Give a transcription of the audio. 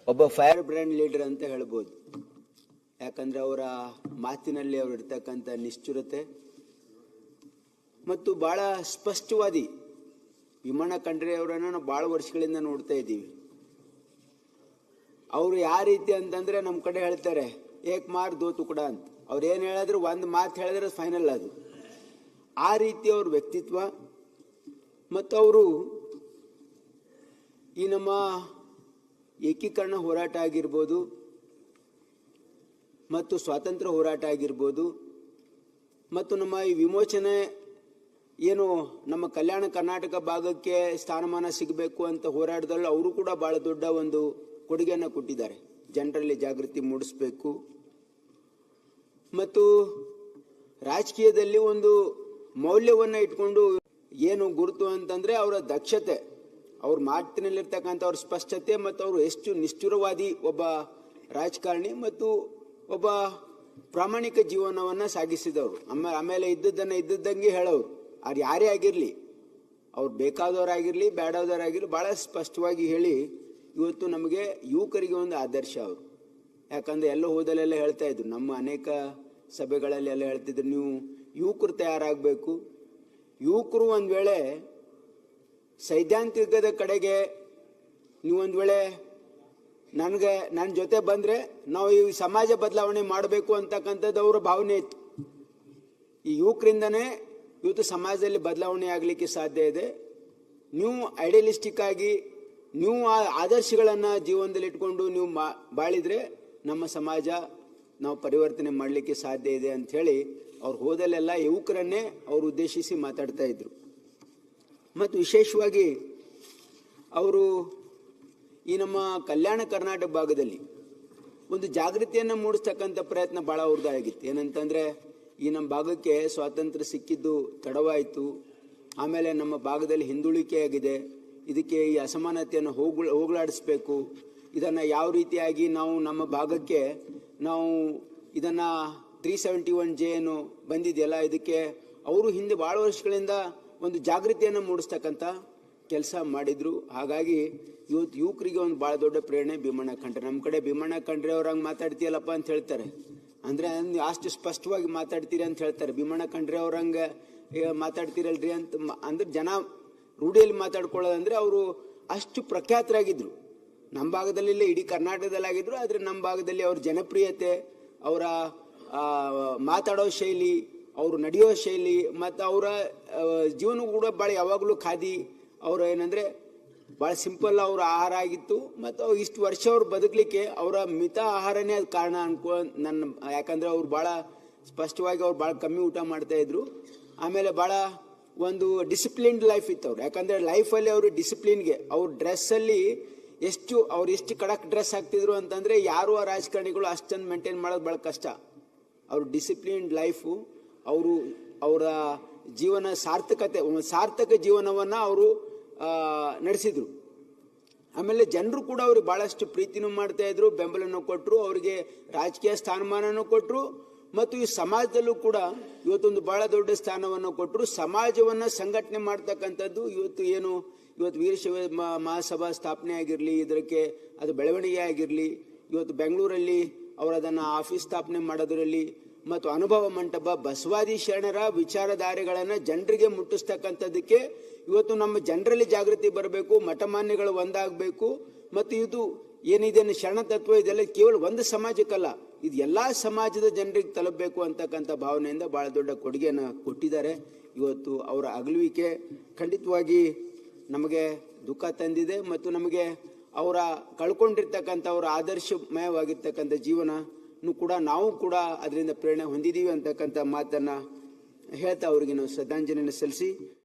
ಒಬ್ಬ fire brand leader ಅಂತ ಹೇಳ್ಬೋದು. ಯಾಕಂದ್ರೆ ಅವರ ಮಾತಿನಲ್ಲಿ ಅವರು ಇರ್ತಕ್ಕಂಥ ನಿಷ್ಠುರತೆ ಮತ್ತು ಬಹಳ ಸ್ಪಷ್ಟವಾದಿ. ವಿಮಣ ಖಂಡ್ರೆ ಅವರನ್ನು ನಾವು ಬಹಳ ವರ್ಷಗಳಿಂದ ನೋಡ್ತಾ ಇದ್ದೀವಿ. ಅವರು ಯಾವ ರೀತಿ ಅಂತಂದ್ರೆ ನಮ್ಮ ಕಡೆ ಹೇಳ್ತಾರೆ ಏಕ್ ಮಾರ್ ದೋ ತುಕಡ ಅಂತ. ಅವ್ರು ಏನು ಹೇಳಿದ್ರು ಒಂದು ಮಾತು ಹೇಳಿದ್ರೆ ಫೈನಲ್ ಅದು. ಆ ರೀತಿ ಅವ್ರ ವ್ಯಕ್ತಿತ್ವ ಮತ್ತು ಅವರು ಈ ನಮ್ಮ ಏಕೀಕರಣ ಹೋರಾಟ ಆಗಿರ್ಬೋದು ಮತ್ತು ಸ್ವಾತಂತ್ರ್ಯ ಹೋರಾಟ ಆಗಿರ್ಬೋದು ಮತ್ತು ನಮ್ಮ ಈ ವಿಮೋಚನೆ ಏನು ನಮ್ಮ ಕಲ್ಯಾಣ ಕರ್ನಾಟಕ ಭಾಗಕ್ಕೆ ಸ್ಥಾನಮಾನ ಸಿಗಬೇಕು ಅಂತ ಹೋರಾಟದಲ್ಲಿ ಅವರು ಕೂಡ ಬಹಳ ದೊಡ್ಡ ಒಂದು ಕೊಡುಗೆಯನ್ನು ಕೊಟ್ಟಿದ್ದಾರೆ. ಜನರಲ್ಲಿ ಜಾಗೃತಿ ಮೂಡಿಸಬೇಕು ಮತ್ತು ರಾಜಕೀಯದಲ್ಲಿ ಒಂದು ಮೌಲ್ಯವನ್ನು ಇಟ್ಕೊಂಡು ಏನು ಗುರುತು ಅಂತಂದ್ರೆ ಅವರ ದಕ್ಷತೆ, ಅವ್ರ ಮಾತಿನಲ್ಲಿರ್ತಕ್ಕಂಥ ಅವ್ರ ಸ್ಪಷ್ಟತೆ ಮತ್ತು ಅವರು ಎಷ್ಟು ನಿಷ್ಠುರವಾದಿ ಒಬ್ಬ ರಾಜಕಾರಣಿ ಮತ್ತು ಒಬ್ಬ ಪ್ರಾಮಾಣಿಕ ಜೀವನವನ್ನು ಸಾಗಿಸಿದವರು. ಆಮೇಲೆ ಇದ್ದದ್ದಂಗೆ ಹೇಳೋರು. ಅವ್ರು ಯಾರೇ ಆಗಿರಲಿ, ಅವ್ರು ಬೇಕಾದವರಾಗಿರಲಿ ಬೇಡದವರಾಗಿರಲಿ ಭಾಳ ಸ್ಪಷ್ಟವಾಗಿ ಹೇಳಿ ಇವತ್ತು ನಮಗೆ ಯುವಕರಿಗೆ ಒಂದು ಆದರ್ಶ ಅವರು. ಯಾಕಂದರೆ ಎಲ್ಲೋ ಹೋದಲ್ಲೆಲ್ಲ ಹೇಳ್ತಾ ಇದ್ರು, ನಮ್ಮ ಅನೇಕ ಸಭೆಗಳಲ್ಲಿ ಎಲ್ಲ ಹೇಳ್ತಿದ್ರು, ನೀವು ಯುವಕರು ತಯಾರಾಗಬೇಕು. ಯುವಕರು ಒಂದು ವೇಳೆ ಸೈದ್ಧಾಂತಿಕದ ಕಡೆಗೆ ನೀವು ಒಂದು ವೇಳೆ ನನ್ನ ಜೊತೆ ಬಂದರೆ ನಾವು ಈ ಸಮಾಜ ಬದಲಾವಣೆ ಮಾಡಬೇಕು ಅಂತಕ್ಕಂಥದ್ದು ಅವರ ಭಾವನೆ ಇತ್ತು. ಈ ಯುವಕರಿಂದನೇ ಇವತ್ತು ಸಮಾಜದಲ್ಲಿ ಬದಲಾವಣೆ ಆಗಲಿಕ್ಕೆ ಸಾಧ್ಯ ಇದೆ. ನೀವು ಐಡಿಯಲಿಸ್ಟಿಕ್ ಆಗಿ ನೀವು ಆ ಆದರ್ಶಗಳನ್ನು ಜೀವನದಲ್ಲಿ ಇಟ್ಕೊಂಡು ನೀವು ಬಾಳಿದ್ರೆ ನಮ್ಮ ಸಮಾಜ ನಾವು ಪರಿವರ್ತನೆ ಮಾಡಲಿಕ್ಕೆ ಸಾಧ್ಯ ಇದೆ ಅಂಥೇಳಿ ಅವ್ರು ಹೋದಲ್ಲೆಲ್ಲ ಯುವಕರನ್ನೇ ಅವರು ಉದ್ದೇಶಿಸಿ ಮಾತಾಡ್ತಾ ಇದ್ರು. ಮತ್ತು ವಿಶೇಷವಾಗಿ ಅವರು ಈ ನಮ್ಮ ಕಲ್ಯಾಣ ಕರ್ನಾಟಕ ಭಾಗದಲ್ಲಿ ಒಂದು ಜಾಗೃತಿಯನ್ನು ಮೂಡಿಸ್ತಕ್ಕಂಥ ಪ್ರಯತ್ನ ಭಾಳ ಅವ್ರದ್ದಾಗಿತ್ತು. ಏನಂತಂದರೆ ಈ ನಮ್ಮ ಭಾಗಕ್ಕೆ ಸ್ವಾತಂತ್ರ್ಯ ಸಿಕ್ಕಿದ್ದು ತಡವಾಯಿತು, ಆಮೇಲೆ ನಮ್ಮ ಭಾಗದಲ್ಲಿ ಹಿಂದುಳಿಕೆ ಆಗಿದೆ, ಇದಕ್ಕೆ ಈ ಅಸಮಾನತೆಯನ್ನು ಹೋಗಲಾಡಿಸ್ಬೇಕು, ಇದನ್ನು ಯಾವ ರೀತಿಯಾಗಿ ನಾವು ನಮ್ಮ ಭಾಗಕ್ಕೆ ನಾವು ಇದನ್ನು 371J ಏನು ಬಂದಿದೆಯಲ್ಲ ಇದಕ್ಕೆ ಅವರು ಹಿಂದೆ ಭಾಳ ವರ್ಷಗಳಿಂದ ಒಂದು ಜಾಗೃತಿಯನ್ನು ಮೂಡಿಸ್ತಕ್ಕಂಥ ಕೆಲಸ ಮಾಡಿದರು. ಹಾಗಾಗಿ ಇವತ್ತು ಯುವಕರಿಗೆ ಒಂದು ಭಾಳ ದೊಡ್ಡ ಪ್ರೇರಣೆ ಭೀಮಣ್ಣ ಖಂಡ್ರೆ. ನಮ್ಮ ಕಡೆ ಭೀಮಣ್ಣ ಖಂಡ್ರೆ ಅವ್ರಂಗೆ ಮಾತಾಡ್ತೀಯಲ್ಲಪ್ಪ ಅಂತ ಹೇಳ್ತಾರೆ. ಅಂದರೆ ಅಷ್ಟು ಸ್ಪಷ್ಟವಾಗಿ ಮಾತಾಡ್ತೀರಿ ಅಂತ ಹೇಳ್ತಾರೆ. ಭೀಮಣ್ಣ ಖಂಡ್ರೆ ಅವ್ರಂಗೆ ಮಾತಾಡ್ತೀರಲ್ರಿ ಅಂತ ಅಂದ್ರೆ ಜನ ರೂಢಿಯಲ್ಲಿ ಮಾತಾಡ್ಕೊಳ್ಳೋದಂದ್ರೆ ಅವರು ಅಷ್ಟು ಪ್ರಖ್ಯಾತರಾಗಿದ್ದರು. ನಮ್ಮ ಭಾಗದಲ್ಲಿ ಇಡೀ ಕರ್ನಾಟಕದಲ್ಲಿ ಆಗಿದ್ರು. ಆದರೆ ನಮ್ಮ ಭಾಗದಲ್ಲಿ ಅವ್ರ ಜನಪ್ರಿಯತೆ, ಅವರ ಮಾತಾಡೋ ಶೈಲಿ, ಅವರು ನಡೆಯೋ ಶೈಲಿ ಮತ್ತು ಅವರ ಜೀವನ ಕೂಡ ಭಾಳ ಯಾವಾಗಲೂ ಖಾದಿ. ಅವರು ಏನಂದರೆ ಭಾಳ ಸಿಂಪಲ್ ಅವ್ರ ಆಹಾರ ಆಗಿತ್ತು. ಮತ್ತು ಅವ್ರು ಇಷ್ಟು ವರ್ಷ ಅವ್ರು ಬದುಕಲಿಕ್ಕೆ ಅವರ ಮಿತ ಆಹಾರನೇ ಅದು ಕಾರಣ ಯಾಕಂದರೆ ಅವ್ರು ಭಾಳ ಸ್ಪಷ್ಟವಾಗಿ ಅವ್ರು ಭಾಳ ಕಮ್ಮಿ ಊಟ ಮಾಡ್ತಾಯಿದ್ರು. ಆಮೇಲೆ ಭಾಳ ಒಂದು ಡಿಸಿಪ್ಲಿನ್ಡ್ ಲೈಫ್ ಇತ್ತು ಅವ್ರು. ಯಾಕಂದರೆ ಲೈಫಲ್ಲಿ ಅವರು ಡಿಸಿಪ್ಲಿನ್ಗೆ ಅವ್ರ ಡ್ರೆಸ್ಸಲ್ಲಿ ಅವ್ರು ಎಷ್ಟು ಖಡಕ್ ಡ್ರೆಸ್ ಹಾಕ್ತಿದ್ರು ಅಂತಂದರೆ ಯಾರು ಆ ರಾಜಕಾರಣಿಗಳು ಅಷ್ಟೊಂದು ಮೇಂಟೈನ್ ಮಾಡೋದು ಭಾಳ ಕಷ್ಟ. ಅವ್ರ ಡಿಸಿಪ್ಲಿನ್ಡ್ ಲೈಫು, ಅವರ ಜೀವನ ಸಾರ್ಥಕ ಜೀವನವನ್ನು ಅವರು ನಡೆಸಿದರು. ಆಮೇಲೆ ಜನರು ಕೂಡ ಅವ್ರಿಗೆ ಭಾಳಷ್ಟು ಪ್ರೀತಿನೂ ಮಾಡ್ತಾಯಿದ್ರು, ಬೆಂಬಲನೂ ಕೊಟ್ಟರು, ಅವರಿಗೆ ರಾಜಕೀಯ ಸ್ಥಾನಮಾನನೂ ಕೊಟ್ಟರು ಮತ್ತು ಈ ಸಮಾಜದಲ್ಲೂ ಕೂಡ ಇವತ್ತೊಂದು ಭಾಳ ದೊಡ್ಡ ಸ್ಥಾನವನ್ನು ಕೊಟ್ಟರು. ಸಮಾಜವನ್ನು ಸಂಘಟನೆ ಮಾಡ್ತಕ್ಕಂಥದ್ದು ಇವತ್ತು ವೀರಶೈವ ಮಹಾಸಭಾ ಸ್ಥಾಪನೆ ಆಗಿರಲಿ, ಇದಕ್ಕೆ ಅದು ಬೆಳವಣಿಗೆ ಆಗಿರಲಿ, ಇವತ್ತು ಬೆಂಗಳೂರಲ್ಲಿ ಅವರು ಅದನ್ನು ಆಫೀಸ್ ಸ್ಥಾಪನೆ ಮಾಡೋದರಲ್ಲಿ ಮತ್ತು ಅನುಭವ ಮಂಟಪ ಬಸವಾದಿ ಶರಣರ ವಿಚಾರಧಾರೆಗಳನ್ನು ಜನರಿಗೆ ಮುಟ್ಟಿಸ್ತಕ್ಕಂಥದ್ದಕ್ಕೆ ಇವತ್ತು ನಮ್ಮ ಜನರಲ್ಲಿ ಜಾಗೃತಿ ಬರಬೇಕು, ಮಠಮಾನ್ಯಗಳು ಒಂದಾಗಬೇಕು. ಮತ್ತು ಇದು ಏನಿದೆ ಶರಣ ತತ್ವ ಇದೆಲ್ಲ ಕೇವಲ ಒಂದು ಸಮಾಜಕ್ಕಲ್ಲ, ಇದು ಎಲ್ಲ ಸಮಾಜದ ಜನರಿಗೆ ತಲುಪಬೇಕು ಅಂತಕ್ಕಂಥ ಭಾವನೆಯಿಂದ ಭಾಳ ದೊಡ್ಡ ಕೊಡುಗೆಯನ್ನು ಕೊಟ್ಟಿದ್ದಾರೆ. ಇವತ್ತು ಅವರ ಅಗಲುವಿಕೆ ಖಂಡಿತವಾಗಿ ನಮಗೆ ದುಃಖ ತಂದಿದೆ ಮತ್ತು ನಮಗೆ ಅವರ ಕಳ್ಕೊಂಡಿರ್ತಕ್ಕಂಥ ಅವರ ಆದರ್ಶಮಯವಾಗಿರ್ತಕ್ಕಂಥ ಜೀವನನೂ ಕೂಡ ನಾವು ಕೂಡ ಅದರಿಂದ ಪ್ರೇರಣೆ ಹೊಂದಿದ್ದೀವಿ ಅಂತಕ್ಕಂಥ ಮಾತನ್ನು ಹೇಳ್ತಾ ಅವರಿಗೆ ನಾವು ಶ್ರದ್ಧಾಂಜಲಿಯನ್ನು ಸಲ್ಲಿಸಿ